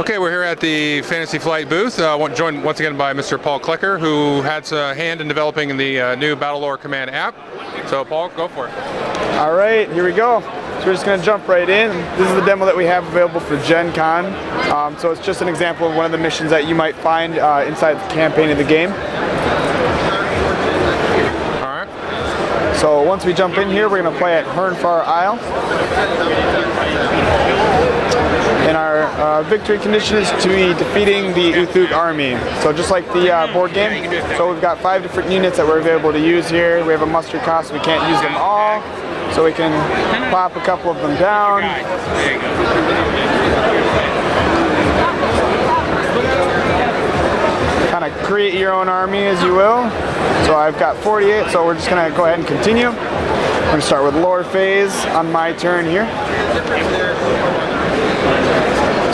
Okay, we're here at the Fantasy Flight booth, joined once again by Mr. Paul Klecker, who had a hand in developing the new BattleLore command app. So Paul, go for it. All right, here we go. So we're just going to jump right in. This is the demo that we have available for Gen Con. So it's just an example of one of the missions that you might find inside the campaign of the game. All right. So once we jump in here, we're going to play at Hernfar Isle. And our victory condition is to be defeating the Uthuk army. So just like the board game, so we've got 5 different units that we're available to use here. We have a muster cost, so we can't use them all. So we can pop a couple of them down. Kind of create your own army as you will. So I've got 48, so we're just going to go ahead and continue. We're going to start with lore phase on my turn here.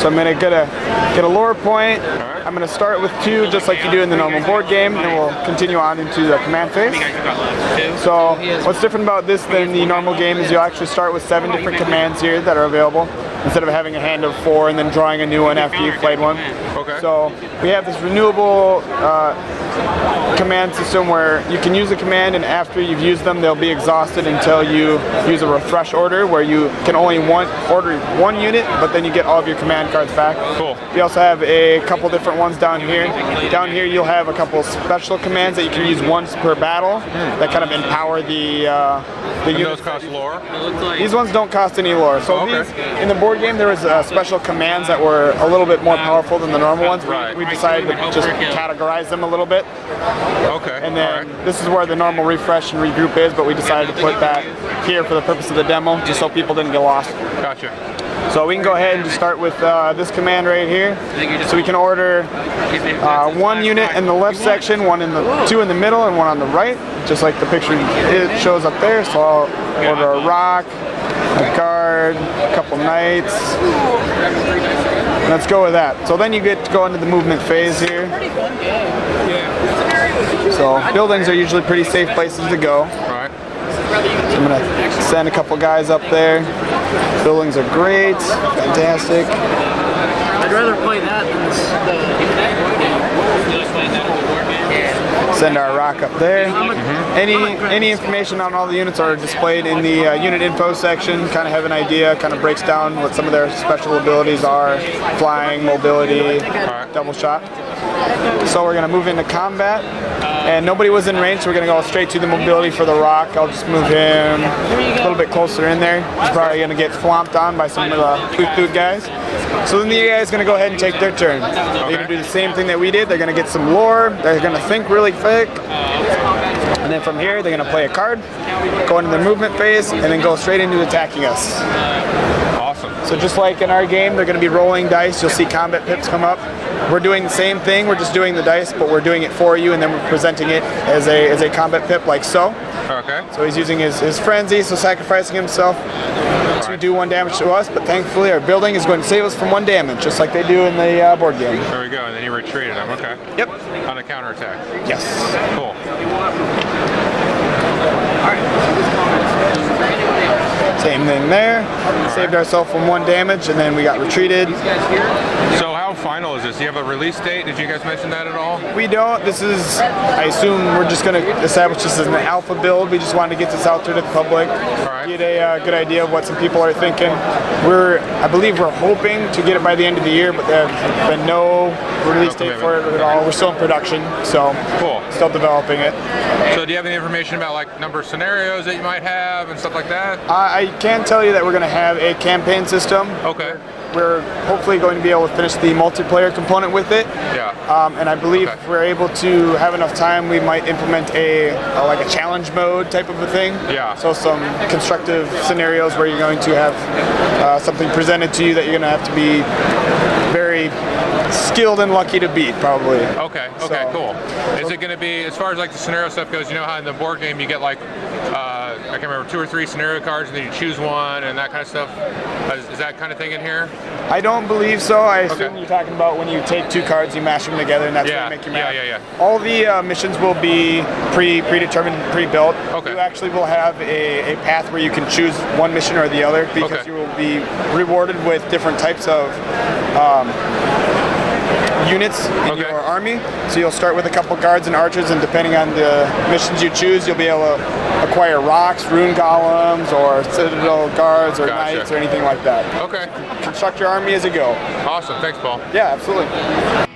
So I'm going to get a lore point. I'm going to start with 2 just like you do in the normal board game, and we'll continue on into the command phase. So what's different about this than the normal game is you'll actually start with 7 different commands here that are available, instead of having a hand of 4 and then drawing a new one after you've played one. Okay. So we have this renewable command system where you can use a command, and after you've used them they'll be exhausted until you use a refresh order, where you can only order 1 unit, but then you get all of your command cards back. Cool. We also have a couple different ones down here. Down here you'll have a couple special commands that you can use once per battle that kind of empower the And units. those cost lore? These ones don't cost any lore. So okay. these, in the board game there was special commands that were a little bit more powerful than the normal ones. Right. We decided to just categorize them a little bit. Okay. And then this is where the normal refresh and regroup is, but we decided to put that here for the purpose of the demo, just so people didn't get lost. Gotcha. So we can go ahead and just start with this command right here. So we can order 1 unit in the left section, 2 in the middle, and 1 on the right, just like the picture it shows up there. So I'll order a rock, a guard, a couple knights. Let's go with that. So then you get to go into the movement phase here. So buildings are usually pretty safe places to go. Right. So I'm gonna send a couple guys up there. Buildings are great, fantastic. I'd rather play that than Send our rock up there. Any information on all the units are displayed in the unit info section. Kind of have an idea, kind of breaks down what some of their special abilities are: flying, mobility, double shot. So we're going to move into combat, and nobody was in range, so we're going to go straight to the mobility for the rock. I'll just move him a little bit closer in there. He's probably going to get flomped on by some of the Uthuk guys. So then the guys are going to go ahead and take their turn. They're going to do the same thing that we did. They're going to get some lore. They're going to think really quick. And then from here, they're going to play a card, go into the movement phase, and then go straight into attacking us. Awesome. So just like in our game, they're going to be rolling dice. You'll see combat pips come up. We're doing the same thing. We're just doing the dice, but we're doing it for you, and then we're presenting it as a combat pip like so. Okay. So he's using his frenzy, so sacrificing himself to do 1 damage to us, but thankfully our building is going to save us from 1 damage, just like they do in the board game. There we go, and then he retreated him. Okay. Yep. On a counterattack. Yes. Cool. Same thing there. Saved ourselves from 1 damage, and then we got retreated. So how final is this? Do you have a release date? Did you guys mention that at all? We don't. This is, I assume we're just going to establish this as an alpha build. We just wanted to get this out there to the public, get a good idea of what some people are thinking. I believe we're hoping to get it by the end of the year, but there's been no release date for it at all. We're still in production, so cool. Still developing it. So do you have any information about like number of scenarios that you might have and stuff like that? I can tell you that we're going to have a campaign system. Okay. We're hopefully going to be able to finish the multiplayer component with it. Yeah. And I believe if we're able to have enough time, we might implement like a challenge mode type of a thing. Yeah. So some constructive scenarios where you're going to have something presented to you that you're going to have to be very skilled and lucky to beat, probably. Okay. Okay. Cool. Is it going to be, as far as like the scenario stuff goes? You know how in the board game you get like I can remember 2 or 3 scenario cards, and then you choose one and that kind of stuff. Is that kind of thing in here? I don't believe so. I assume you're talking about when you take 2 cards, you mash them together, and that's when you make your map. Yeah. All the missions will be predetermined, pre-built. Okay. You actually will have a path where you can choose one mission or the other, because you will be rewarded with different types of units in Okay. your army. So you'll start with a couple guards and archers, and depending on the missions you choose, you'll be able to acquire rocks, rune columns, or citadel guards, or Gotcha. knights, or anything like that. Okay. Construct your army as you go. Awesome. Thanks, Paul. Yeah, absolutely.